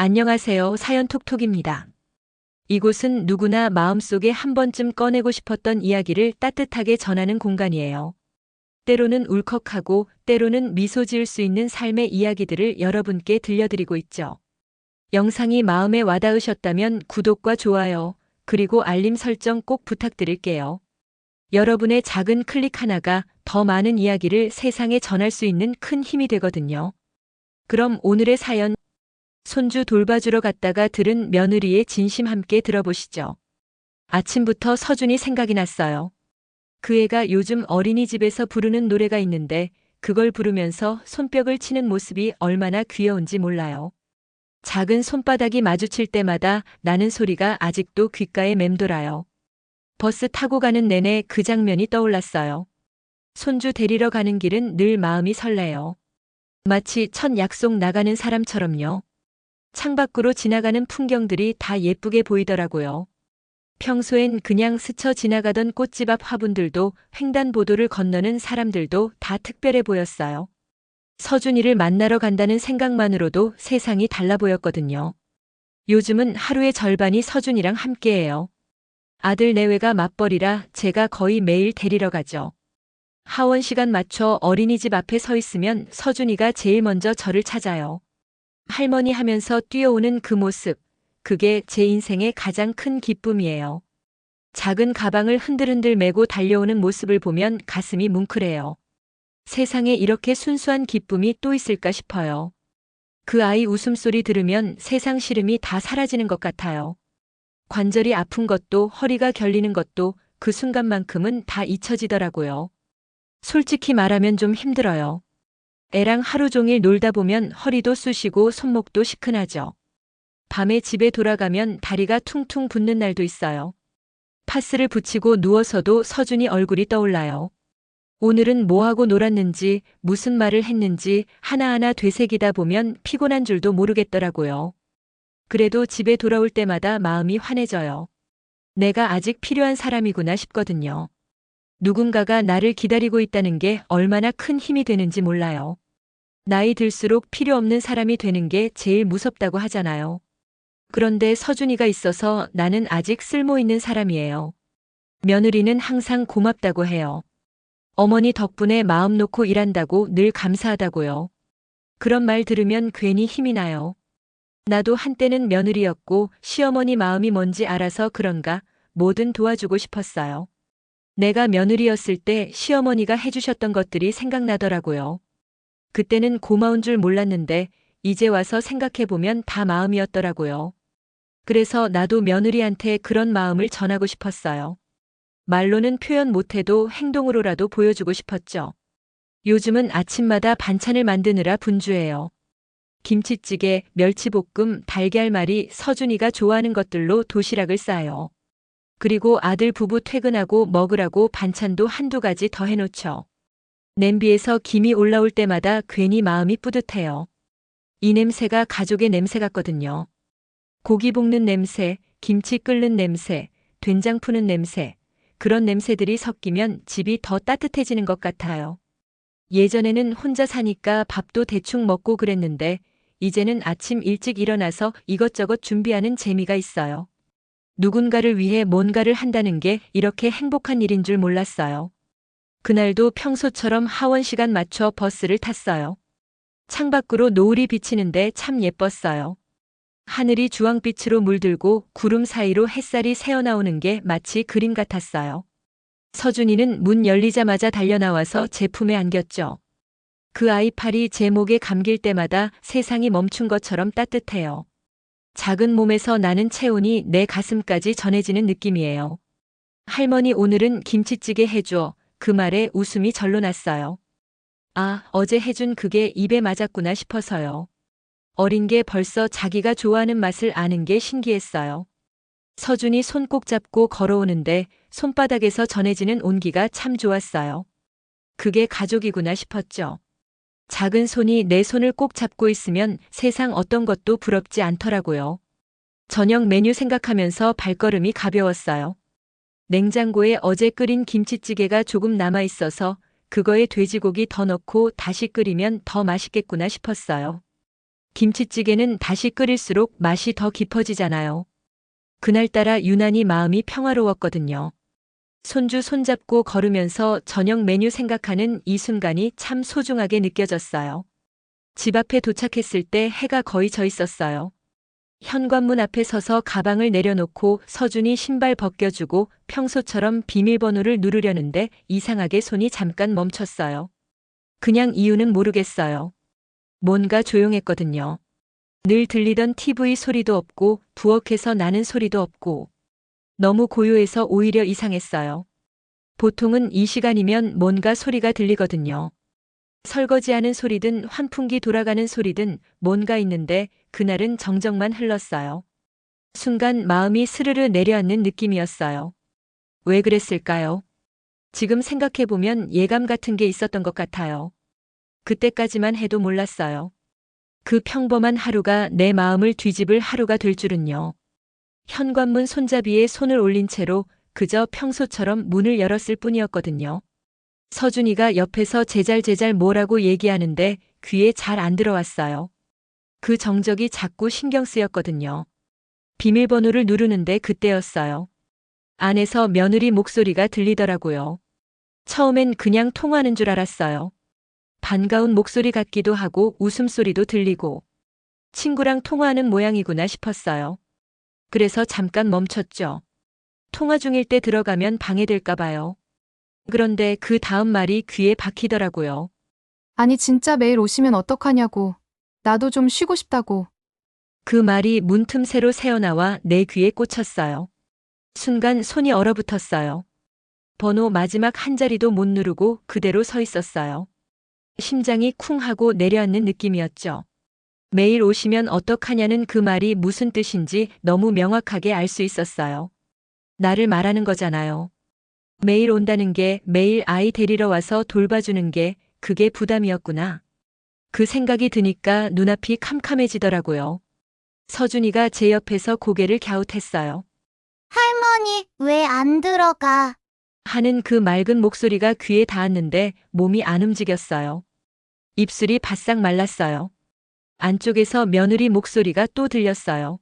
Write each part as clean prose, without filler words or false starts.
안녕하세요. 사연톡톡입니다. 이곳은 누구나 마음속에 한 번쯤 꺼내고 싶었던 이야기를 따뜻하게 전하는 공간이에요. 때로는 울컥하고 때로는 미소 지을 수 있는 삶의 이야기들을 여러분께 들려드리고 있죠. 영상이 마음에 와닿으셨다면 구독과 좋아요, 그리고 알림 설정 꼭 부탁드릴게요. 여러분의 작은 클릭 하나가 더 많은 이야기를 세상에 전할 수 있는 큰 힘이 되거든요. 그럼 오늘의 사연, 손주 돌봐주러 갔다가 들은 며느리의 진심 함께 들어보시죠. 아침부터 서준이 생각이 났어요. 그 애가 요즘 어린이집에서 부르는 노래가 있는데 그걸 부르면서 손뼉을 치는 모습이 얼마나 귀여운지 몰라요. 작은 손바닥이 마주칠 때마다 나는 소리가 아직도 귓가에 맴돌아요. 버스 타고 가는 내내 그 장면이 떠올랐어요. 손주 데리러 가는 길은 늘 마음이 설레요. 마치 첫 약속 나가는 사람처럼요. 창밖으로 지나가는 풍경들이 다 예쁘게 보이더라고요. 평소엔 그냥 스쳐 지나가던 꽃집 앞 화분들도 횡단보도를 건너는 사람들도 다 특별해 보였어요. 서준이를 만나러 간다는 생각만으로도 세상이 달라 보였거든요. 요즘은 하루의 절반이 서준이랑 함께해요. 아들 내외가 맞벌이라 제가 거의 매일 데리러 가죠. 하원 시간 맞춰 어린이집 앞에 서 있으면 서준이가 제일 먼저 저를 찾아요. 할머니 하면서 뛰어오는 그 모습, 그게 제 인생의 가장 큰 기쁨이에요. 작은 가방을 흔들흔들 메고 달려오는 모습을 보면 가슴이 뭉클해요. 세상에 이렇게 순수한 기쁨이 또 있을까 싶어요. 그 아이 웃음소리 들으면 세상 시름이 다 사라지는 것 같아요. 관절이 아픈 것도 허리가 결리는 것도 그 순간만큼은 다 잊혀지더라고요. 솔직히 말하면 좀 힘들어요. 애랑 하루 종일 놀다 보면 허리도 쑤시고 손목도 시큰하죠. 밤에 집에 돌아가면 다리가 퉁퉁 붓는 날도 있어요. 파스를 붙이고 누워서도 서준이 얼굴이 떠올라요. 오늘은 뭐하고 놀았는지 무슨 말을 했는지 하나하나 되새기다 보면 피곤한 줄도 모르겠더라고요. 그래도 집에 돌아올 때마다 마음이 환해져요. 내가 아직 필요한 사람이구나 싶거든요. 누군가가 나를 기다리고 있다는 게 얼마나 큰 힘이 되는지 몰라요. 나이 들수록 필요 없는 사람이 되는 게 제일 무섭다고 하잖아요. 그런데 서준이가 있어서 나는 아직 쓸모 있는 사람이에요. 며느리는 항상 고맙다고 해요. 어머니 덕분에 마음 놓고 일한다고 늘 감사하다고요. 그런 말 들으면 괜히 힘이 나요. 나도 한때는 며느리였고 시어머니 마음이 뭔지 알아서 그런가 뭐든 도와주고 싶었어요. 내가 며느리였을 때 시어머니가 해주셨던 것들이 생각나더라고요. 그때는 고마운 줄 몰랐는데 이제 와서 생각해보면 다 마음이었더라고요. 그래서 나도 며느리한테 그런 마음을 전하고 싶었어요. 말로는 표현 못해도 행동으로라도 보여주고 싶었죠. 요즘은 아침마다 반찬을 만드느라 분주해요. 김치찌개, 멸치볶음, 달걀말이 서준이가 좋아하는 것들로 도시락을 싸요. 그리고 아들 부부 퇴근하고 먹으라고 반찬도 한두 가지 더 해놓죠. 냄비에서 김이 올라올 때마다 괜히 마음이 뿌듯해요. 이 냄새가 가족의 냄새 같거든요. 고기 볶는 냄새, 김치 끓는 냄새, 된장 푸는 냄새, 그런 냄새들이 섞이면 집이 더 따뜻해지는 것 같아요. 예전에는 혼자 사니까 밥도 대충 먹고 그랬는데 이제는 아침 일찍 일어나서 이것저것 준비하는 재미가 있어요. 누군가를 위해 뭔가를 한다는 게 이렇게 행복한 일인 줄 몰랐어요. 그날도 평소처럼 하원 시간 맞춰 버스를 탔어요. 창밖으로 노을이 비치는데 참 예뻤어요. 하늘이 주황빛으로 물들고 구름 사이로 햇살이 새어나오는 게 마치 그림 같았어요. 서준이는 문 열리자마자 달려나와서 제 품에 안겼죠. 그 아이 팔이 제 목에 감길 때마다 세상이 멈춘 것처럼 따뜻해요. 작은 몸에서 나는 체온이 내 가슴까지 전해지는 느낌이에요. 할머니 오늘은 김치찌개 해줘. 그 말에 웃음이 절로 났어요. 아, 어제 해준 그게 입에 맞았구나 싶어서요. 어린 게 벌써 자기가 좋아하는 맛을 아는 게 신기했어요. 서준이 손 꼭 잡고 걸어오는데 손바닥에서 전해지는 온기가 참 좋았어요. 그게 가족이구나 싶었죠. 작은 손이 내 손을 꼭 잡고 있으면 세상 어떤 것도 부럽지 않더라고요. 저녁 메뉴 생각하면서 발걸음이 가벼웠어요. 냉장고에 어제 끓인 김치찌개가 조금 남아 있어서 그거에 돼지고기 더 넣고 다시 끓이면 더 맛있겠구나 싶었어요. 김치찌개는 다시 끓일수록 맛이 더 깊어지잖아요. 그날따라 유난히 마음이 평화로웠거든요. 손주 손잡고 걸으면서 저녁 메뉴 생각하는 이 순간이 참 소중하게 느껴졌어요. 집 앞에 도착했을 때 해가 거의 져 있었어요. 현관문 앞에 서서 가방을 내려놓고 서준이 신발 벗겨주고 평소처럼 비밀번호를 누르려는데 이상하게 손이 잠깐 멈췄어요. 그냥 이유는 모르겠어요. 뭔가 조용했거든요. 늘 들리던 TV 소리도 없고 부엌에서 나는 소리도 없고 너무 고요해서 오히려 이상했어요. 보통은 이 시간이면 뭔가 소리가 들리거든요. 설거지하는 소리든 환풍기 돌아가는 소리든 뭔가 있는데 그날은 정적만 흘렀어요. 순간 마음이 스르르 내려앉는 느낌이었어요. 왜 그랬을까요? 지금 생각해보면 예감 같은 게 있었던 것 같아요. 그때까지만 해도 몰랐어요. 그 평범한 하루가 내 마음을 뒤집을 하루가 될 줄은요. 현관문 손잡이에 손을 올린 채로 그저 평소처럼 문을 열었을 뿐이었거든요. 서준이가 옆에서 제잘제잘 뭐라고 얘기하는데 귀에 잘 안 들어왔어요. 그 정적이 자꾸 신경 쓰였거든요. 비밀번호를 누르는데 그때였어요. 안에서 며느리 목소리가 들리더라고요. 처음엔 그냥 통화하는 줄 알았어요. 반가운 목소리 같기도 하고 웃음소리도 들리고 친구랑 통화하는 모양이구나 싶었어요. 그래서 잠깐 멈췄죠. 통화 중일 때 들어가면 방해될까 봐요. 그런데 그 다음 말이 귀에 박히더라고요. 아니 진짜 매일 오시면 어떡하냐고. 나도 좀 쉬고 싶다고. 그 말이 문틈새로 새어나와 내 귀에 꽂혔어요. 순간 손이 얼어붙었어요. 번호 마지막 한 자리도 못 누르고 그대로 서 있었어요. 심장이 쿵 하고 내려앉는 느낌이었죠. 매일 오시면 어떡하냐는 그 말이 무슨 뜻인지 너무 명확하게 알 수 있었어요. 나를 말하는 거잖아요. 매일 온다는 게 매일 아이 데리러 와서 돌봐주는 게 그게 부담이었구나. 그 생각이 드니까 눈앞이 캄캄해지더라고요. 서준이가 제 옆에서 고개를 갸웃했어요. 할머니, 왜 안 들어가? 하는 그 맑은 목소리가 귀에 닿았는데 몸이 안 움직였어요. 입술이 바싹 말랐어요. 안쪽에서 며느리 목소리가 또 들렸어요.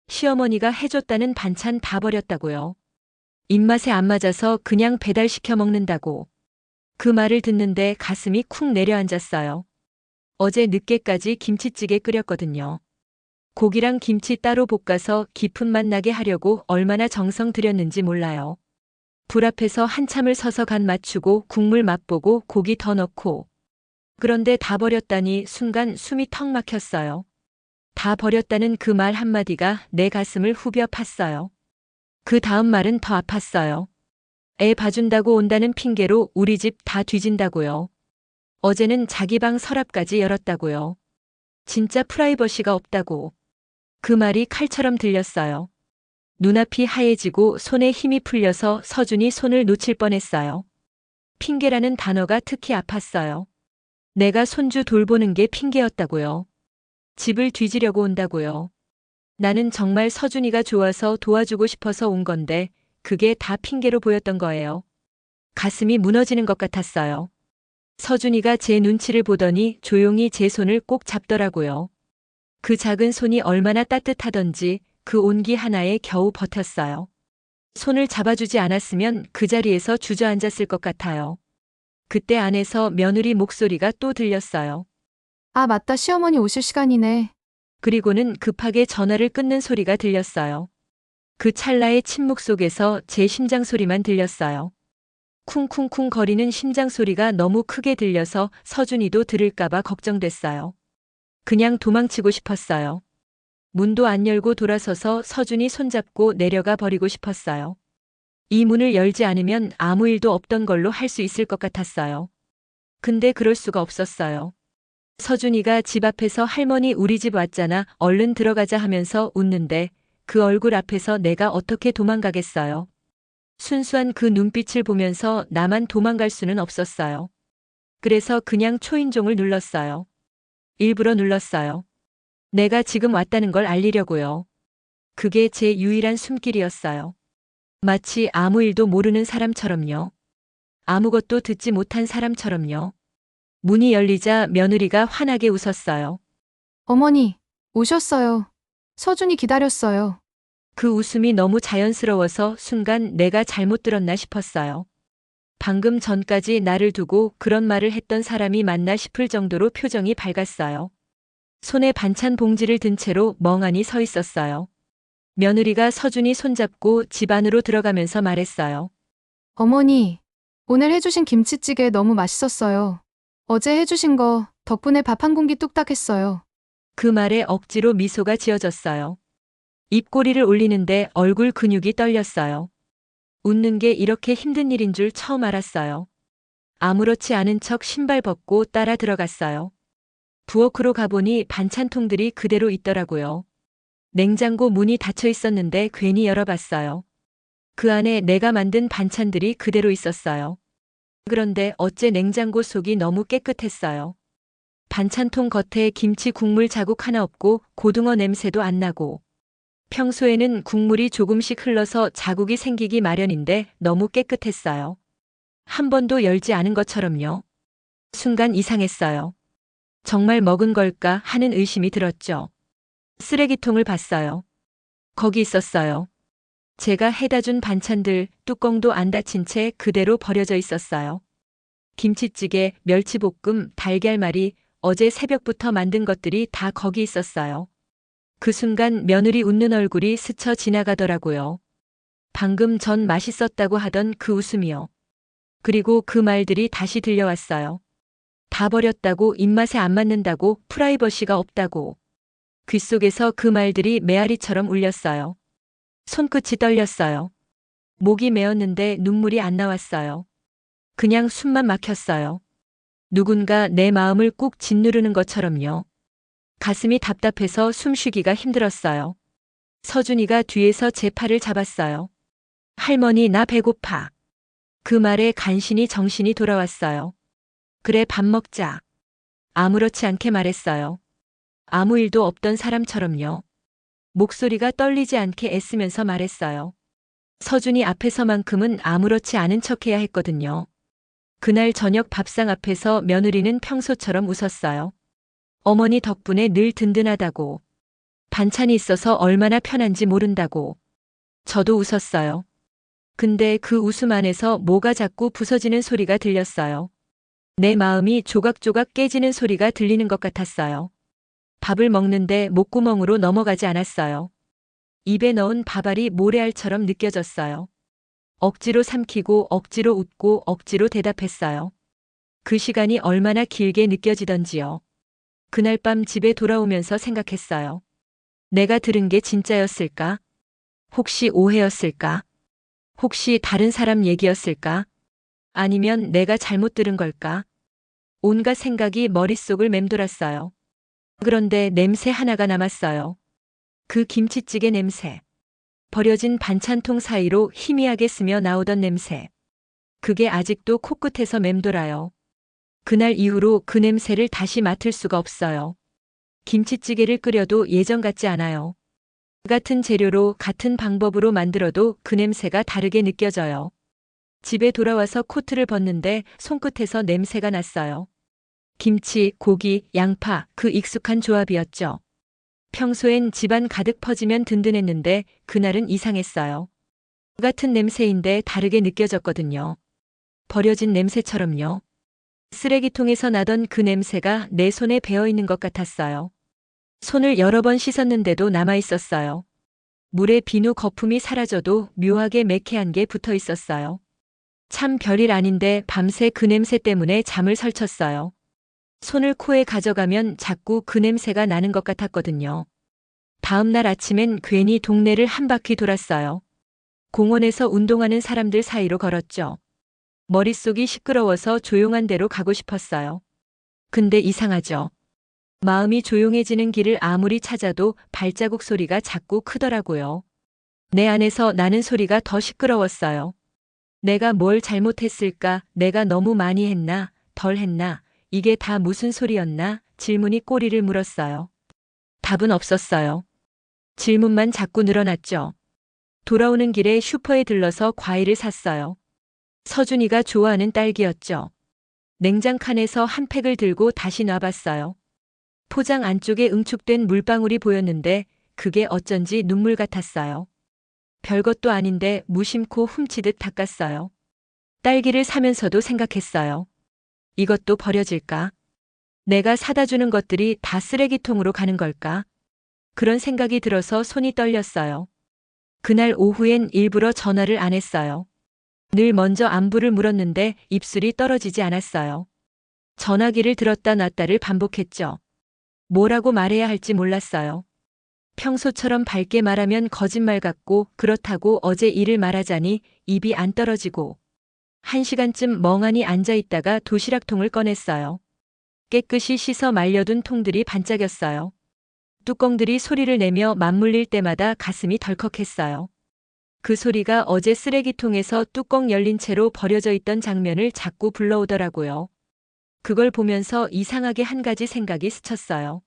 시어머니가 해줬다는 반찬 다 버렸다고요. 입맛에 안 맞아서 그냥 배달시켜 먹는다고. 그 말을 듣는데 가슴이 쿵 내려앉았어요. 어제 늦게까지 김치찌개 끓였거든요. 고기랑 김치 따로 볶아서 깊은 맛 나게 하려고 얼마나 정성 들였는지 몰라요. 불 앞에서 한참을 서서 간 맞추고 국물 맛보고 고기 더 넣고. 그런데 다 버렸다니 순간 숨이 턱 막혔어요. 다 버렸다는 그 말 한마디가 내 가슴을 후벼 팠어요. 그 다음 말은 더 아팠어요. 애 봐준다고 온다는 핑계로 우리 집 다 뒤진다고요. 어제는 자기 방 서랍까지 열었다고요. 진짜 프라이버시가 없다고. 그 말이 칼처럼 들렸어요. 눈앞이 하얘지고 손에 힘이 풀려서 서준이 손을 놓칠 뻔했어요. 핑계라는 단어가 특히 아팠어요. 내가 손주 돌보는 게 핑계였다고요. 집을 뒤지려고 온다고요. 나는 정말 서준이가 좋아서 도와주고 싶어서 온 건데 그게 다 핑계로 보였던 거예요. 가슴이 무너지는 것 같았어요. 서준이가 제 눈치를 보더니 조용히 제 손을 꼭 잡더라고요. 그 작은 손이 얼마나 따뜻하던지 그 온기 하나에 겨우 버텼어요. 손을 잡아주지 않았으면 그 자리에서 주저앉았을 것 같아요. 그때 안에서 며느리 목소리가 또 들렸어요. 아, 맞다. 시어머니 오실 시간이네. 그리고는 급하게 전화를 끊는 소리가 들렸어요. 그 찰나의 침묵 속에서 제 심장 소리만 들렸어요. 쿵쿵쿵 거리는 심장 소리가 너무 크게 들려서 서준이도 들을까봐 걱정됐어요. 그냥 도망치고 싶었어요. 문도 안 열고 돌아서서 서준이 손잡고 내려가 버리고 싶었어요. 이 문을 열지 않으면 아무 일도 없던 걸로 할 수 있을 것 같았어요. 근데 그럴 수가 없었어요. 서준이가 집 앞에서 할머니 우리 집 왔잖아 얼른 들어가자 하면서 웃는데 그 얼굴 앞에서 내가 어떻게 도망가겠어요. 순수한 그 눈빛을 보면서 나만 도망갈 수는 없었어요. 그래서 그냥 초인종을 눌렀어요. 일부러 눌렀어요. 내가 지금 왔다는 걸 알리려고요. 그게 제 유일한 숨길이었어요. 마치 아무 일도 모르는 사람처럼요. 아무것도 듣지 못한 사람처럼요. 문이 열리자 며느리가 환하게 웃었어요. 어머니, 오셨어요. 서준이 기다렸어요. 그 웃음이 너무 자연스러워서 순간 내가 잘못 들었나 싶었어요. 방금 전까지 나를 두고 그런 말을 했던 사람이 맞나 싶을 정도로 표정이 밝았어요. 손에 반찬 봉지를 든 채로 멍하니 서 있었어요. 며느리가 서준이 손잡고 집 안으로 들어가면서 말했어요. 어머니, 오늘 해주신 김치찌개 너무 맛있었어요. 어제 해주신 거 덕분에 밥 한 공기 뚝딱 했어요. 그 말에 억지로 미소가 지어졌어요. 입꼬리를 올리는데 얼굴 근육이 떨렸어요. 웃는 게 이렇게 힘든 일인 줄 처음 알았어요. 아무렇지 않은 척 신발 벗고 따라 들어갔어요. 부엌으로 가보니 반찬통들이 그대로 있더라고요. 냉장고 문이 닫혀 있었는데 괜히 열어봤어요. 그 안에 내가 만든 반찬들이 그대로 있었어요. 그런데 어째 냉장고 속이 너무 깨끗했어요. 반찬통 겉에 김치 국물 자국 하나 없고 고등어 냄새도 안 나고 평소에는 국물이 조금씩 흘러서 자국이 생기기 마련인데 너무 깨끗했어요. 한 번도 열지 않은 것처럼요. 순간 이상했어요. 정말 먹은 걸까 하는 의심이 들었죠. 쓰레기통을 봤어요. 거기 있었어요. 제가 해다 준 반찬들 뚜껑도 안 닫힌 채 그대로 버려져 있었어요. 김치찌개, 멸치볶음, 달걀말이 어제 새벽부터 만든 것들이 다 거기 있었어요. 그 순간 며느리 웃는 얼굴이 스쳐 지나가더라고요. 방금 전 맛있었다고 하던 그 웃음이요. 그리고 그 말들이 다시 들려왔어요. 다 버렸다고, 입맛에 안 맞는다고, 프라이버시가 없다고. 귓속에서 그 말들이 메아리처럼 울렸어요. 손끝이 떨렸어요. 목이 메었는데 눈물이 안 나왔어요. 그냥 숨만 막혔어요. 누군가 내 마음을 꾹 짓누르는 것처럼요. 가슴이 답답해서 숨쉬기가 힘들었어요. 서준이가 뒤에서 제 팔을 잡았어요. 할머니, 나 배고파. 그 말에 간신히 정신이 돌아왔어요. 그래, 밥 먹자. 아무렇지 않게 말했어요. 아무 일도 없던 사람처럼요. 목소리가 떨리지 않게 애쓰면서 말했어요. 서준이 앞에서만큼은 아무렇지 않은 척해야 했거든요. 그날 저녁 밥상 앞에서 며느리는 평소처럼 웃었어요. 어머니 덕분에 늘 든든하다고. 반찬이 있어서 얼마나 편한지 모른다고. 저도 웃었어요. 근데 그 웃음 안에서 뭐가 자꾸 부서지는 소리가 들렸어요. 내 마음이 조각조각 깨지는 소리가 들리는 것 같았어요. 밥을 먹는데 목구멍으로 넘어가지 않았어요. 입에 넣은 밥알이 모래알처럼 느껴졌어요. 억지로 삼키고 억지로 웃고 억지로 대답했어요. 그 시간이 얼마나 길게 느껴지던지요. 그날 밤 집에 돌아오면서 생각했어요. 내가 들은 게 진짜였을까? 혹시 오해였을까? 혹시 다른 사람 얘기였을까? 아니면 내가 잘못 들은 걸까? 온갖 생각이 머릿속을 맴돌았어요. 그런데 냄새 하나가 남았어요. 그 김치찌개 냄새. 버려진 반찬통 사이로 희미하게 스며 나오던 냄새. 그게 아직도 코끝에서 맴돌아요. 그날 이후로 그 냄새를 다시 맡을 수가 없어요. 김치찌개를 끓여도 예전 같지 않아요. 같은 재료로 같은 방법으로 만들어도 그 냄새가 다르게 느껴져요. 집에 돌아와서 코트를 벗는데 손끝에서 냄새가 났어요. 김치, 고기, 양파, 그 익숙한 조합이었죠. 평소엔 집안 가득 퍼지면 든든했는데 그날은 이상했어요. 같은 냄새인데 다르게 느껴졌거든요. 버려진 냄새처럼요. 쓰레기통에서 나던 그 냄새가 내 손에 배어 있는 것 같았어요. 손을 여러 번 씻었는데도 남아 있었어요. 물에 비누 거품이 사라져도 묘하게 매캐한 게 붙어 있었어요. 참 별일 아닌데 밤새 그 냄새 때문에 잠을 설쳤어요. 손을 코에 가져가면 자꾸 그 냄새가 나는 것 같았거든요. 다음 날 아침엔 괜히 동네를 한 바퀴 돌았어요. 공원에서 운동하는 사람들 사이로 걸었죠. 머릿속이 시끄러워서 조용한 데로 가고 싶었어요. 근데 이상하죠. 마음이 조용해지는 길을 아무리 찾아도 발자국 소리가 자꾸 크더라고요. 내 안에서 나는 소리가 더 시끄러웠어요. 내가 뭘 잘못했을까? 내가 너무 많이 했나? 덜 했나? 이게 다 무슨 소리였나? 질문이 꼬리를 물었어요. 답은 없었어요. 질문만 자꾸 늘어났죠. 돌아오는 길에 슈퍼에 들러서 과일을 샀어요. 서준이가 좋아하는 딸기였죠. 냉장 칸에서 한 팩을 들고 다시 놔봤어요. 포장 안쪽에 응축된 물방울이 보였는데 그게 어쩐지 눈물 같았어요. 별것도 아닌데 무심코 훔치듯 닦았어요. 딸기를 사면서도 생각했어요. 이것도 버려질까? 내가 사다 주는 것들이 다 쓰레기통으로 가는 걸까? 그런 생각이 들어서 손이 떨렸어요. 그날 오후엔 일부러 전화를 안 했어요. 늘 먼저 안부를 물었는데 입술이 떨어지지 않았어요. 전화기를 들었다 놨다를 반복했죠. 뭐라고 말해야 할지 몰랐어요. 평소처럼 밝게 말하면 거짓말 같고 그렇다고 어제 일을 말하자니 입이 안 떨어지고 1시간쯤 멍하니 앉아 있다가 도시락통을 꺼냈어요. 깨끗이 씻어 말려둔 통들이 반짝였어요. 뚜껑들이 소리를 내며 맞물릴 때마다 가슴이 덜컥했어요. 그 소리가 어제 쓰레기통에서 뚜껑 열린 채로 버려져 있던 장면을 자꾸 불러오더라고요. 그걸 보면서 이상하게 한 가지 생각이 스쳤어요.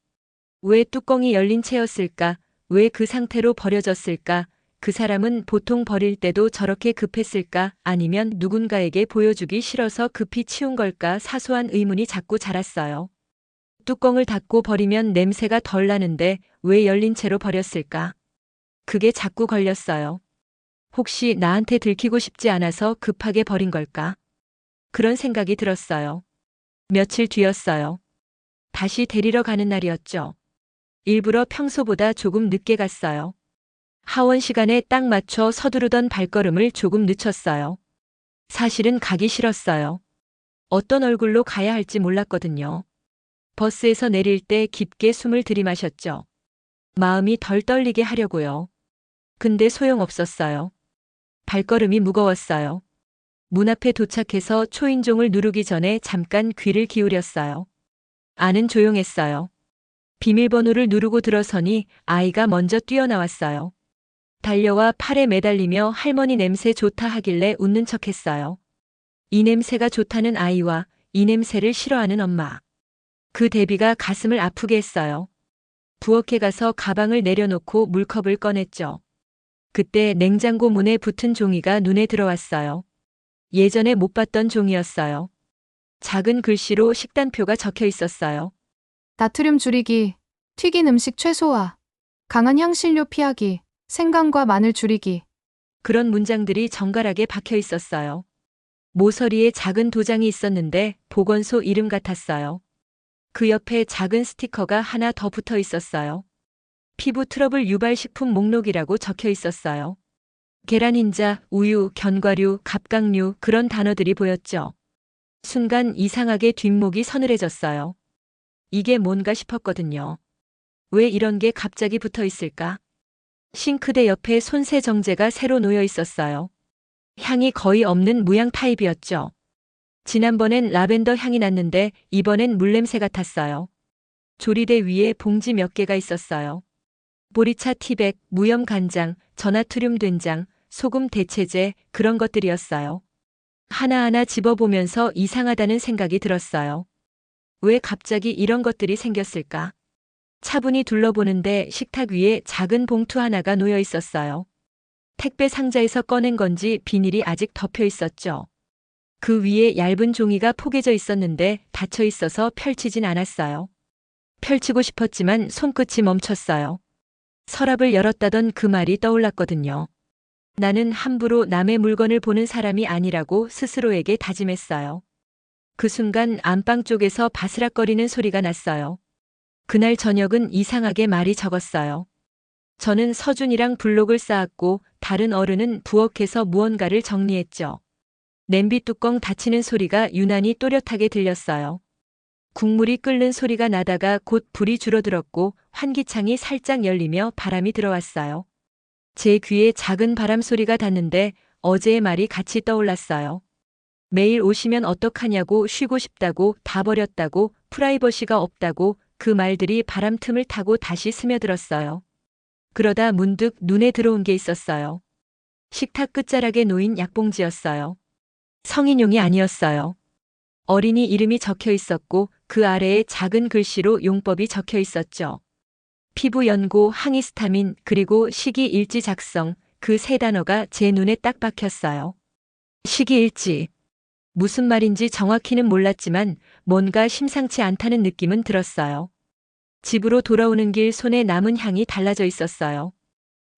왜 뚜껑이 열린 채였을까? 왜 그 상태로 버려졌을까? 그 사람은 보통 버릴 때도 저렇게 급했을까? 아니면 누군가에게 보여주기 싫어서 급히 치운 걸까? 사소한 의문이 자꾸 자랐어요. 뚜껑을 닫고 버리면 냄새가 덜 나는데 왜 열린 채로 버렸을까? 그게 자꾸 걸렸어요. 혹시 나한테 들키고 싶지 않아서 급하게 버린 걸까? 그런 생각이 들었어요. 며칠 뒤였어요. 다시 데리러 가는 날이었죠. 일부러 평소보다 조금 늦게 갔어요. 하원 시간에 딱 맞춰 서두르던 발걸음을 조금 늦췄어요. 사실은 가기 싫었어요. 어떤 얼굴로 가야 할지 몰랐거든요. 버스에서 내릴 때 깊게 숨을 들이마셨죠. 마음이 덜 떨리게 하려고요. 근데 소용없었어요. 발걸음이 무거웠어요. 문 앞에 도착해서 초인종을 누르기 전에 잠깐 귀를 기울였어요. 안은 조용했어요. 비밀번호를 누르고 들어서니 아이가 먼저 뛰어나왔어요. 달려와 팔에 매달리며 할머니 냄새 좋다 하길래 웃는 척했어요. 이 냄새가 좋다는 아이와 이 냄새를 싫어하는 엄마. 그 대비가 가슴을 아프게 했어요. 부엌에 가서 가방을 내려놓고 물컵을 꺼냈죠. 그때 냉장고 문에 붙은 종이가 눈에 들어왔어요. 예전에 못 봤던 종이였어요. 작은 글씨로 식단표가 적혀 있었어요. 나트륨 줄이기, 튀긴 음식 최소화, 강한 향신료 피하기, 생강과 마늘 줄이기. 그런 문장들이 정갈하게 박혀 있었어요. 모서리에 작은 도장이 있었는데 보건소 이름 같았어요. 그 옆에 작은 스티커가 하나 더 붙어 있었어요. 피부 트러블 유발 식품 목록이라고 적혀 있었어요. 계란 흰자, 우유, 견과류, 갑각류 그런 단어들이 보였죠. 순간 이상하게 뒷목이 서늘해졌어요. 이게 뭔가 싶었거든요. 왜 이런 게 갑자기 붙어 있을까? 싱크대 옆에 손세정제가 새로 놓여 있었어요. 향이 거의 없는 무향 타입이었죠. 지난번엔 라벤더 향이 났는데 이번엔 물냄새 같았어요. 조리대 위에 봉지 몇 개가 있었어요. 보리차 티백, 무염 간장, 전나트륨 된장, 소금 대체제 그런 것들이었어요. 하나하나 집어보면서 이상하다는 생각이 들었어요. 왜 갑자기 이런 것들이 생겼을까? 차분히 둘러보는데 식탁 위에 작은 봉투 하나가 놓여 있었어요. 택배 상자에서 꺼낸 건지 비닐이 아직 덮여 있었죠. 그 위에 얇은 종이가 포개져 있었는데 닫혀 있어서 펼치진 않았어요. 펼치고 싶었지만 손끝이 멈췄어요. 서랍을 열었다던 그 말이 떠올랐거든요. 나는 함부로 남의 물건을 보는 사람이 아니라고 스스로에게 다짐했어요. 그 순간 안방 쪽에서 바스락거리는 소리가 났어요. 그날 저녁은 이상하게 말이 적었어요. 저는 서준이랑 블록을 쌓았고 다른 어른은 부엌에서 무언가를 정리했죠. 냄비 뚜껑 닫히는 소리가 유난히 또렷하게 들렸어요. 국물이 끓는 소리가 나다가 곧 불이 줄어들었고 환기창이 살짝 열리며 바람이 들어왔어요. 제 귀에 작은 바람 소리가 닿는데 어제의 말이 같이 떠올랐어요. 매일 오시면 어떡하냐고, 쉬고 싶다고, 다 버렸다고, 프라이버시가 없다고 그 말들이 바람 틈을 타고 다시 스며들었어요. 그러다 문득 눈에 들어온 게 있었어요. 식탁 끝자락에 놓인 약봉지였어요. 성인용이 아니었어요. 어린이 이름이 적혀 있었고 그 아래에 작은 글씨로 용법이 적혀 있었죠. 피부 연고, 항히스타민, 그리고 식이일지 작성, 그 세 단어가 제 눈에 딱 박혔어요. 식이일지. 무슨 말인지 정확히는 몰랐지만 뭔가 심상치 않다는 느낌은 들었어요. 집으로 돌아오는 길 손에 남은 향이 달라져 있었어요.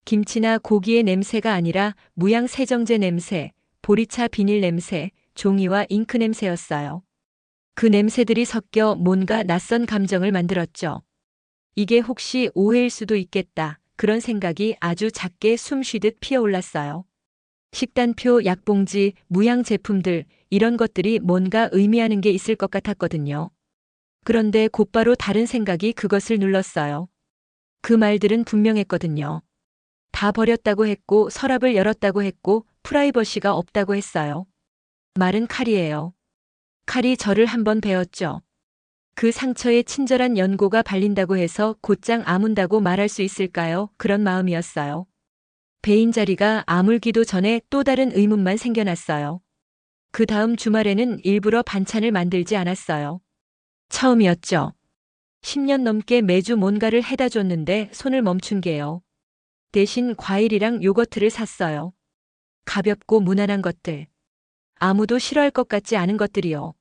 김치나 고기의 냄새가 아니라 무향 세정제 냄새, 보리차 비닐 냄새, 종이와 잉크 냄새였어요. 그 냄새들이 섞여 뭔가 낯선 감정을 만들었죠. 이게 혹시 오해일 수도 있겠다. 그런 생각이 아주 작게 숨 쉬듯 피어올랐어요. 식단표, 약봉지, 무향 제품들, 이런 것들이 뭔가 의미하는 게 있을 것 같았거든요. 그런데 곧바로 다른 생각이 그것을 눌렀어요. 그 말들은 분명했거든요. 다 버렸다고 했고, 서랍을 열었다고 했고, 프라이버시가 없다고 했어요. 말은 칼이에요. 칼이 저를 한번 베었죠. 그 상처에 친절한 연고가 발린다고 해서 곧장 아문다고 말할 수 있을까요? 그런 마음이었어요. 베인 자리가 아물기도 전에 또 다른 의문만 생겨났어요. 그 다음 주말에는 일부러 반찬을 만들지 않았어요. 처음이었죠. 10년 넘게 매주 뭔가를 해다 줬는데 손을 멈춘 게요. 대신 과일이랑 요거트를 샀어요. 가볍고 무난한 것들. 아무도 싫어할 것 같지 않은 것들이요.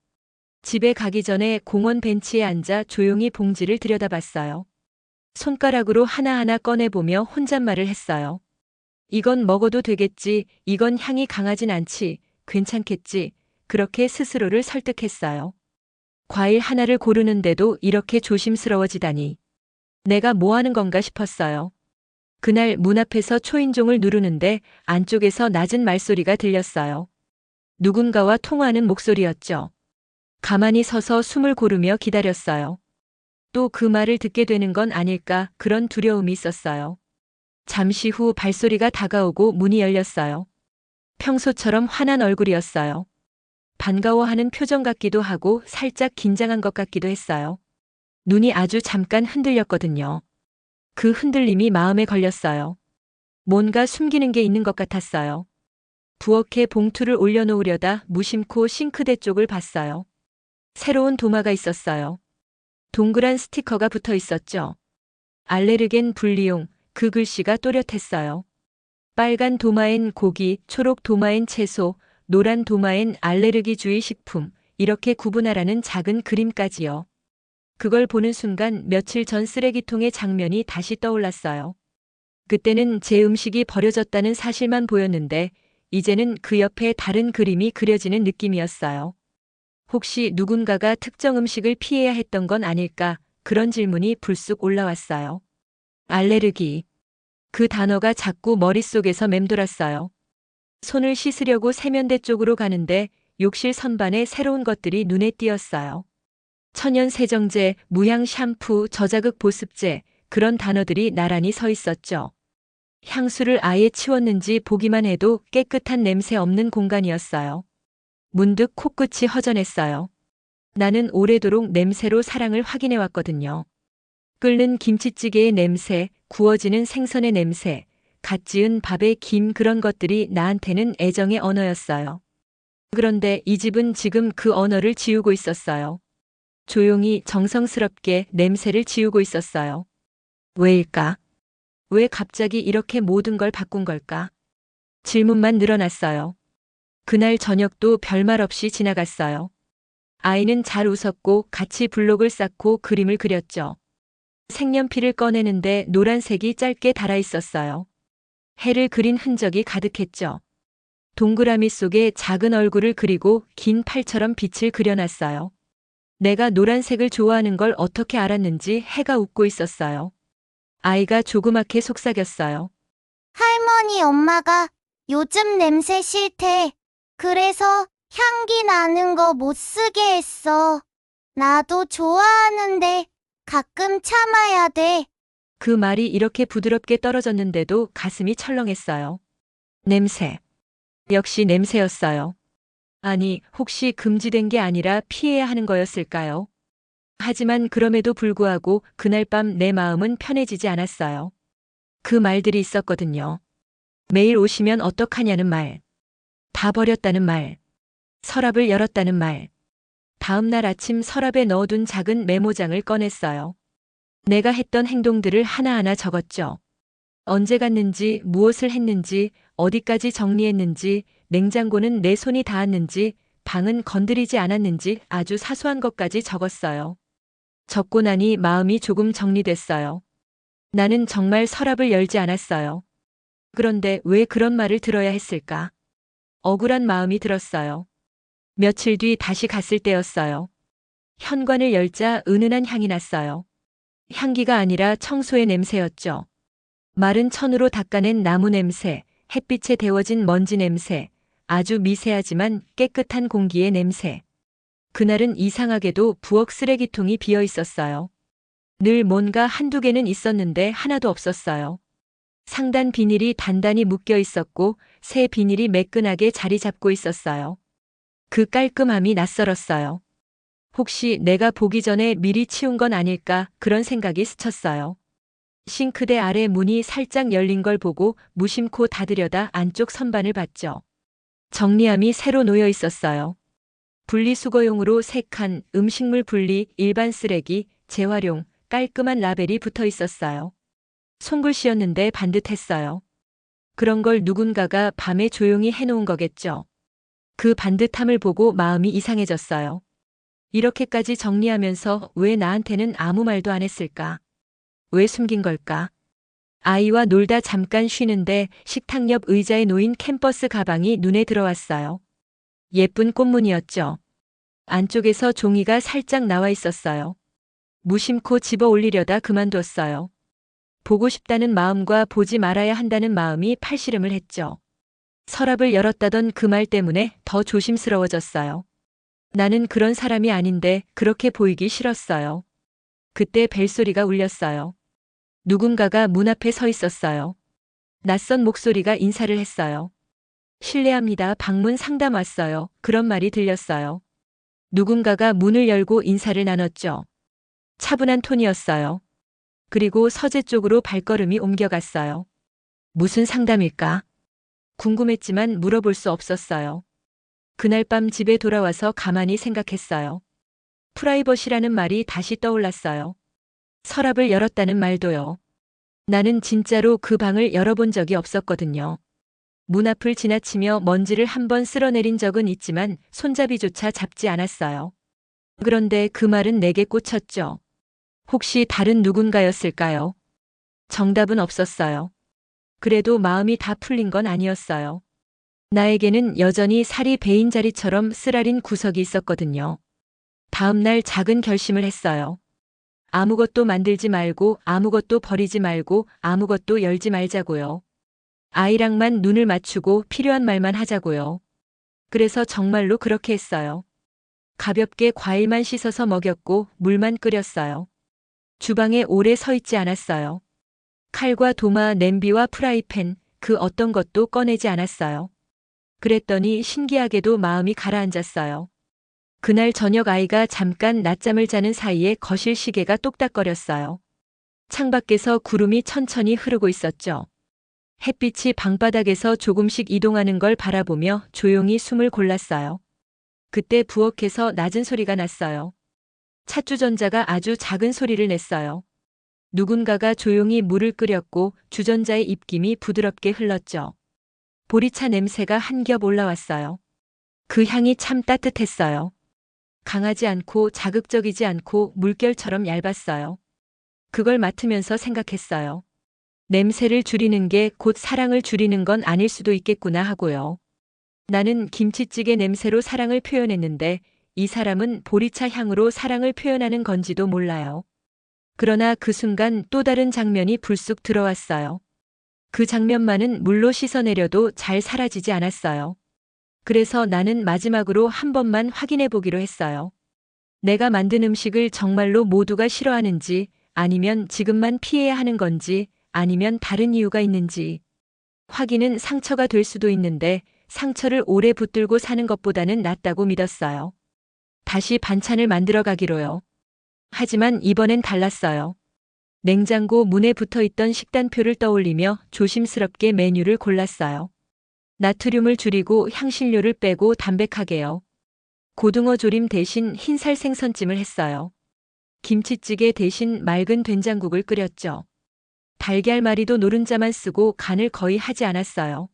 집에 가기 전에 공원 벤치에 앉아 조용히 봉지를 들여다봤어요. 손가락으로 하나하나 꺼내보며 혼잣말을 했어요. 이건 먹어도 되겠지, 이건 향이 강하진 않지, 괜찮겠지, 그렇게 스스로를 설득했어요. 과일 하나를 고르는데도 이렇게 조심스러워지다니. 내가 뭐 하는 건가 싶었어요. 그날 문 앞에서 초인종을 누르는데 안쪽에서 낮은 말소리가 들렸어요. 누군가와 통화하는 목소리였죠. 가만히 서서 숨을 고르며 기다렸어요. 또 그 말을 듣게 되는 건 아닐까 그런 두려움이 있었어요. 잠시 후 발소리가 다가오고 문이 열렸어요. 평소처럼 환한 얼굴이었어요. 반가워하는 표정 같기도 하고 살짝 긴장한 것 같기도 했어요. 눈이 아주 잠깐 흔들렸거든요. 그 흔들림이 마음에 걸렸어요. 뭔가 숨기는 게 있는 것 같았어요. 부엌에 봉투를 올려놓으려다 무심코 싱크대 쪽을 봤어요. 새로운 도마가 있었어요. 동그란 스티커가 붙어 있었죠. 알레르겐 분리용, 그 글씨가 또렷했어요. 빨간 도마엔 고기, 초록 도마엔 채소, 노란 도마엔 알레르기주의 식품, 이렇게 구분하라는 작은 그림까지요. 그걸 보는 순간 며칠 전 쓰레기통의 장면이 다시 떠올랐어요. 그때는 제 음식이 버려졌다는 사실만 보였는데 이제는 그 옆에 다른 그림이 그려지는 느낌이었어요. 혹시 누군가가 특정 음식을 피해야 했던 건 아닐까? 그런 질문이 불쑥 올라왔어요. 알레르기. 그 단어가 자꾸 머릿속에서 맴돌았어요. 손을 씻으려고 세면대 쪽으로 가는데 욕실 선반에 새로운 것들이 눈에 띄었어요. 천연 세정제, 무향 샴푸, 저자극 보습제, 그런 단어들이 나란히 서 있었죠. 향수를 아예 치웠는지 보기만 해도 깨끗한 냄새 없는 공간이었어요. 문득 코끝이 허전했어요. 나는 오래도록 냄새로 사랑을 확인해 왔거든요. 끓는 김치찌개의 냄새, 구워지는 생선의 냄새, 갓 지은 밥의 김 그런 것들이 나한테는 애정의 언어였어요. 그런데 이 집은 지금 그 언어를 지우고 있었어요. 조용히 정성스럽게 냄새를 지우고 있었어요. 왜일까? 왜 갑자기 이렇게 모든 걸 바꾼 걸까? 질문만 늘어났어요. 그날 저녁도 별말 없이 지나갔어요. 아이는 잘 웃었고 같이 블록을 쌓고 그림을 그렸죠. 색연필을 꺼내는데 노란색이 짧게 달아 있었어요. 해를 그린 흔적이 가득했죠. 동그라미 속에 작은 얼굴을 그리고 긴 팔처럼 빛을 그려놨어요. 내가 노란색을 좋아하는 걸 어떻게 알았는지 해가 웃고 있었어요. 아이가 조그맣게 속삭였어요. 할머니 엄마가 요즘 냄새 싫대. 그래서 향기 나는 거 못 쓰게 했어. 나도 좋아하는데 가끔 참아야 돼. 그 말이 이렇게 부드럽게 떨어졌는데도 가슴이 철렁했어요. 냄새. 역시 냄새였어요. 아니, 혹시 금지된 게 아니라 피해야 하는 거였을까요? 하지만 그럼에도 불구하고 그날 밤 내 마음은 편해지지 않았어요. 그 말들이 있었거든요. 매일 오시면 어떡하냐는 말. 다 버렸다는 말. 서랍을 열었다는 말. 다음 날 아침 서랍에 넣어둔 작은 메모장을 꺼냈어요. 내가 했던 행동들을 하나하나 적었죠. 언제 갔는지, 무엇을 했는지, 어디까지 정리했는지, 냉장고는 내 손이 닿았는지, 방은 건드리지 않았는지 아주 사소한 것까지 적었어요. 적고 나니 마음이 조금 정리됐어요. 나는 정말 서랍을 열지 않았어요. 그런데 왜 그런 말을 들어야 했을까? 억울한 마음이 들었어요. 며칠 뒤 다시 갔을 때였어요. 현관을 열자 은은한 향이 났어요. 향기가 아니라 청소의 냄새였죠. 마른 천으로 닦아낸 나무 냄새, 햇빛에 데워진 먼지 냄새, 아주 미세하지만 깨끗한 공기의 냄새. 그날은 이상하게도 부엌 쓰레기통이 비어 있었어요. 늘 뭔가 한두 개는 있었는데 하나도 없었어요. 상단 비닐이 단단히 묶여 있었고 새 비닐이 매끈하게 자리 잡고 있었어요. 그 깔끔함이 낯설었어요. 혹시 내가 보기 전에 미리 치운 건 아닐까 그런 생각이 스쳤어요. 싱크대 아래 문이 살짝 열린 걸 보고 무심코 닫으려다 안쪽 선반을 봤죠. 정리함이 새로 놓여 있었어요. 분리수거용으로 3칸, 음식물 분리, 일반 쓰레기, 재활용, 깔끔한 라벨이 붙어 있었어요. 손글씨였는데 반듯했어요. 그런 걸 누군가가 밤에 조용히 해놓은 거겠죠. 그 반듯함을 보고 마음이 이상해졌어요. 이렇게까지 정리하면서 왜 나한테는 아무 말도 안 했을까? 왜 숨긴 걸까? 아이와 놀다 잠깐 쉬는데 식탁 옆 의자에 놓인 캠퍼스 가방이 눈에 들어왔어요. 예쁜 꽃무늬였죠. 안쪽에서 종이가 살짝 나와 있었어요. 무심코 집어 올리려다 그만뒀어요. 보고 싶다는 마음과 보지 말아야 한다는 마음이 팔씨름을 했죠. 서랍을 열었다던 그 말 때문에 더 조심스러워졌어요. 나는 그런 사람이 아닌데 그렇게 보이기 싫었어요. 그때 벨소리가 울렸어요. 누군가가 문 앞에 서 있었어요. 낯선 목소리가 인사를 했어요. 실례합니다. 방문 상담 왔어요. 그런 말이 들렸어요. 누군가가 문을 열고 인사를 나눴죠. 차분한 톤이었어요. 그리고 서재 쪽으로 발걸음이 옮겨갔어요. 무슨 상담일까? 궁금했지만 물어볼 수 없었어요. 그날 밤 집에 돌아와서 가만히 생각했어요. 프라이버시라는 말이 다시 떠올랐어요. 서랍을 열었다는 말도요. 나는 진짜로 그 방을 열어본 적이 없었거든요. 문 앞을 지나치며 먼지를 한번 쓸어내린 적은 있지만 손잡이조차 잡지 않았어요. 그런데 그 말은 내게 꽂혔죠. 혹시 다른 누군가였을까요? 정답은 없었어요. 그래도 마음이 다 풀린 건 아니었어요. 나에게는 여전히 살이 베인 자리처럼 쓰라린 구석이 있었거든요. 다음 날 작은 결심을 했어요. 아무것도 만들지 말고 아무것도 버리지 말고 아무것도 열지 말자고요. 아이랑만 눈을 맞추고 필요한 말만 하자고요. 그래서 정말로 그렇게 했어요. 가볍게 과일만 씻어서 먹였고 물만 끓였어요. 주방에 오래 서 있지 않았어요. 칼과 도마, 냄비와 프라이팬, 그 어떤 것도 꺼내지 않았어요. 그랬더니 신기하게도 마음이 가라앉았어요. 그날 저녁 아이가 잠깐 낮잠을 자는 사이에 거실 시계가 똑딱거렸어요. 창밖에서 구름이 천천히 흐르고 있었죠. 햇빛이 방바닥에서 조금씩 이동하는 걸 바라보며 조용히 숨을 골랐어요. 그때 부엌에서 낮은 소리가 났어요. 찻주전자가 아주 작은 소리를 냈어요. 누군가가 조용히 물을 끓였고 주전자의 입김이 부드럽게 흘렀죠. 보리차 냄새가 한 겹 올라왔어요. 그 향이 참 따뜻했어요. 강하지 않고 자극적이지 않고 물결처럼 얇았어요. 그걸 맡으면서 생각했어요. 냄새를 줄이는 게 곧 사랑을 줄이는 건 아닐 수도 있겠구나 하고요. 나는 김치찌개 냄새로 사랑을 표현했는데 이 사람은 보리차 향으로 사랑을 표현하는 건지도 몰라요. 그러나 그 순간 또 다른 장면이 불쑥 들어왔어요. 그 장면만은 물로 씻어내려도 잘 사라지지 않았어요. 그래서 나는 마지막으로 한 번만 확인해 보기로 했어요. 내가 만든 음식을 정말로 모두가 싫어하는지 아니면 지금만 피해야 하는 건지 아니면 다른 이유가 있는지. 확인은 상처가 될 수도 있는데 상처를 오래 붙들고 사는 것보다는 낫다고 믿었어요. 다시 반찬을 만들어 가기로요. 하지만 이번엔 달랐어요. 냉장고 문에 붙어 있던 식단표를 떠올리며 조심스럽게 메뉴를 골랐어요. 나트륨을 줄이고 향신료를 빼고 담백하게요. 고등어 조림 대신 흰살 생선찜을 했어요. 김치찌개 대신 맑은 된장국을 끓였죠. 달걀말이도 노른자만 쓰고 간을 거의 하지 않았어요.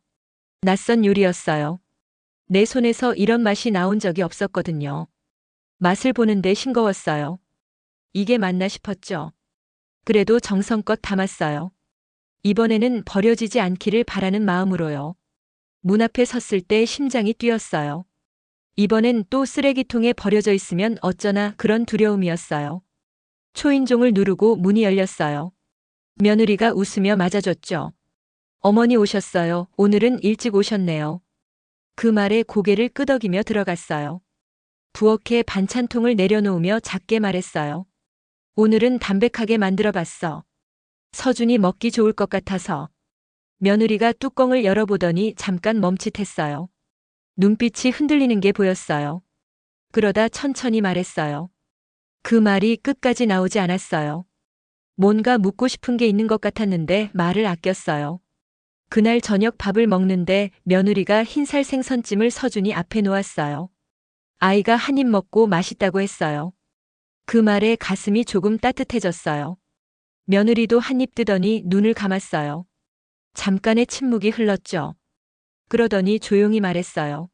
낯선 요리였어요. 내 손에서 이런 맛이 나온 적이 없었거든요. 맛을 보는데 싱거웠어요. 이게 맞나 싶었죠. 그래도 정성껏 담았어요. 이번에는 버려지지 않기를 바라는 마음으로요. 문 앞에 섰을 때 심장이 뛰었어요. 이번엔 또 쓰레기통에 버려져 있으면 어쩌나 그런 두려움이었어요. 초인종을 누르고 문이 열렸어요. 며느리가 웃으며 맞아줬죠. 어머니 오셨어요. 오늘은 일찍 오셨네요. 그 말에 고개를 끄덕이며 들어갔어요. 부엌에 반찬통을 내려놓으며 작게 말했어요. 오늘은 담백하게 만들어봤어. 서준이 먹기 좋을 것 같아서. 며느리가 뚜껑을 열어보더니 잠깐 멈칫했어요. 눈빛이 흔들리는 게 보였어요. 그러다 천천히 말했어요. 그 말이 끝까지 나오지 않았어요. 뭔가 묻고 싶은 게 있는 것 같았는데 말을 아꼈어요. 그날 저녁 밥을 먹는데 며느리가 흰살 생선찜을 서준이 앞에 놓았어요. 아이가 한 입 먹고 맛있다고 했어요. 그 말에 가슴이 조금 따뜻해졌어요. 며느리도 한 입 뜨더니 눈을 감았어요. 잠깐의 침묵이 흘렀죠. 그러더니 조용히 말했어요.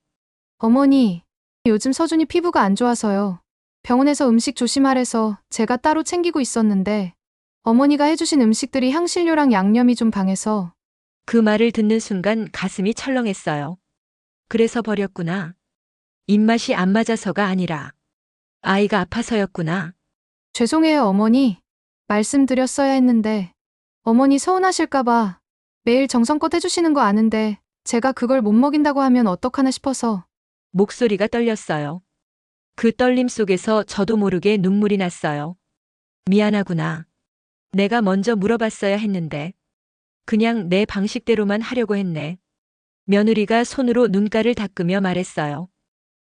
어머니, 요즘 서준이 피부가 안 좋아서요. 병원에서 음식 조심하래서 제가 따로 챙기고 있었는데 어머니가 해주신 음식들이 향신료랑 양념이 좀 강해서. 그 말을 듣는 순간 가슴이 철렁했어요. 그래서 버렸구나. 입맛이 안 맞아서가 아니라 아이가 아파서였구나. 죄송해요, 어머니. 말씀드렸어야 했는데 어머니 서운하실까봐 매일 정성껏 해주시는 거 아는데 제가 그걸 못 먹인다고 하면 어떡하나 싶어서. 목소리가 떨렸어요. 그 떨림 속에서 저도 모르게 눈물이 났어요. 미안하구나. 내가 먼저 물어봤어야 했는데. 그냥 내 방식대로만 하려고 했네. 며느리가 손으로 눈가를 닦으며 말했어요.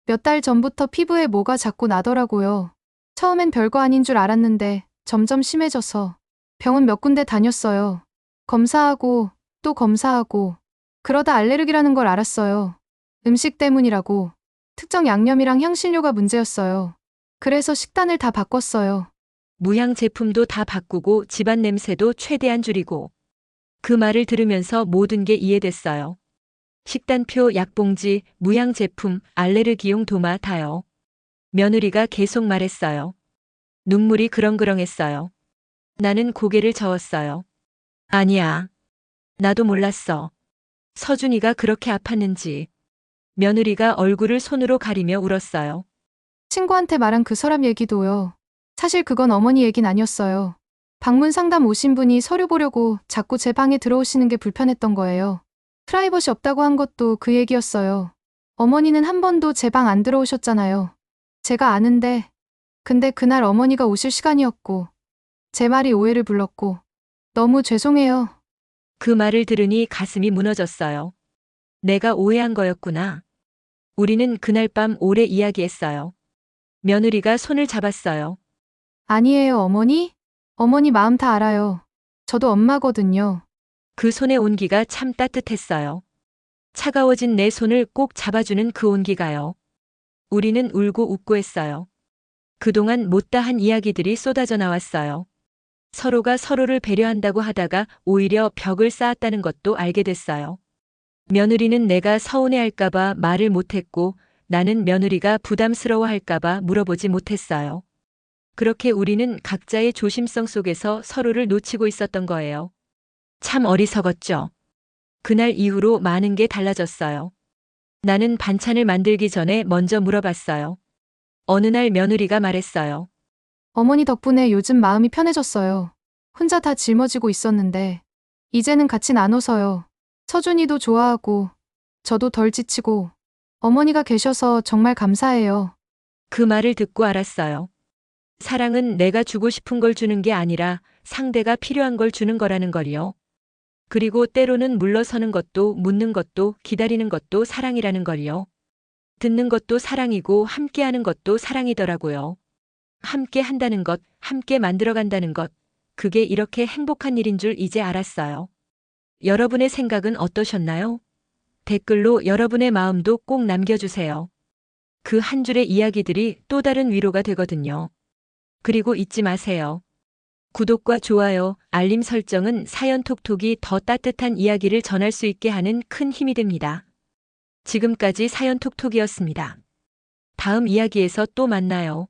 몇 달 전부터 피부에 뭐가 자꾸 나더라고요. 처음엔 별거 아닌 줄 알았는데 점점 심해져서 병원 몇 군데 다녔어요. 검사하고 또 검사하고 그러다 알레르기라는 걸 알았어요. 음식 때문이라고. 특정 양념이랑 향신료가 문제였어요. 그래서 식단을 다 바꿨어요. 무향 제품도 다 바꾸고 집안 냄새도 최대한 줄이고. 그 말을 들으면서 모든 게 이해됐어요. 식단표, 약봉지, 무향 제품, 알레르기용 도마 다요. 며느리가 계속 말했어요. 눈물이 그렁그렁했어요. 나는 고개를 저었어요. 아니야. 나도 몰랐어. 서준이가 그렇게 아팠는지. 며느리가 얼굴을 손으로 가리며 울었어요. 친구한테 말한 그 서랍 얘기도요. 사실 그건 어머니 얘긴 아니었어요. 방문 상담 오신 분이 서류 보려고 자꾸 제 방에 들어오시는 게 불편했던 거예요. 프라이버시 없다고 한 것도 그 얘기였어요. 어머니는 한 번도 제 방 안 들어오셨잖아요. 제가 아는데, 근데 그날 어머니가 오실 시간이었고, 제 말이 오해를 불렀고, 너무 죄송해요. 그 말을 들으니 가슴이 무너졌어요. 내가 오해한 거였구나. 우리는 그날 밤 오래 이야기했어요. 며느리가 손을 잡았어요. 아니에요, 어머니? 어머니 마음 다 알아요. 저도 엄마거든요. 그 손의 온기가 참 따뜻했어요. 차가워진 내 손을 꼭 잡아주는 그 온기가요. 우리는 울고 웃고 했어요. 그동안 못다한 이야기들이 쏟아져 나왔어요. 서로가 서로를 배려한다고 하다가 오히려 벽을 쌓았다는 것도 알게 됐어요. 며느리는 내가 서운해할까봐 말을 못했고 나는 며느리가 부담스러워할까봐 물어보지 못했어요. 그렇게 우리는 각자의 조심성 속에서 서로를 놓치고 있었던 거예요. 참 어리석었죠. 그날 이후로 많은 게 달라졌어요. 나는 반찬을 만들기 전에 먼저 물어봤어요. 어느 날 며느리가 말했어요. 어머니 덕분에 요즘 마음이 편해졌어요. 혼자 다 짊어지고 있었는데, 이제는 같이 나눠서요. 서준이도 좋아하고, 저도 덜 지치고, 어머니가 계셔서 정말 감사해요. 그 말을 듣고 알았어요. 사랑은 내가 주고 싶은 걸 주는 게 아니라 상대가 필요한 걸 주는 거라는 걸요. 그리고 때로는 물러서는 것도 묻는 것도 기다리는 것도 사랑이라는 걸요. 듣는 것도 사랑이고 함께하는 것도 사랑이더라고요. 함께 한다는 것, 함께 만들어간다는 것, 그게 이렇게 행복한 일인 줄 이제 알았어요. 여러분의 생각은 어떠셨나요? 댓글로 여러분의 마음도 꼭 남겨주세요. 그 한 줄의 이야기들이 또 다른 위로가 되거든요. 그리고 잊지 마세요. 구독과 좋아요, 알림 설정은 사연톡톡이 더 따뜻한 이야기를 전할 수 있게 하는 큰 힘이 됩니다. 지금까지 사연톡톡이었습니다. 다음 이야기에서 또 만나요.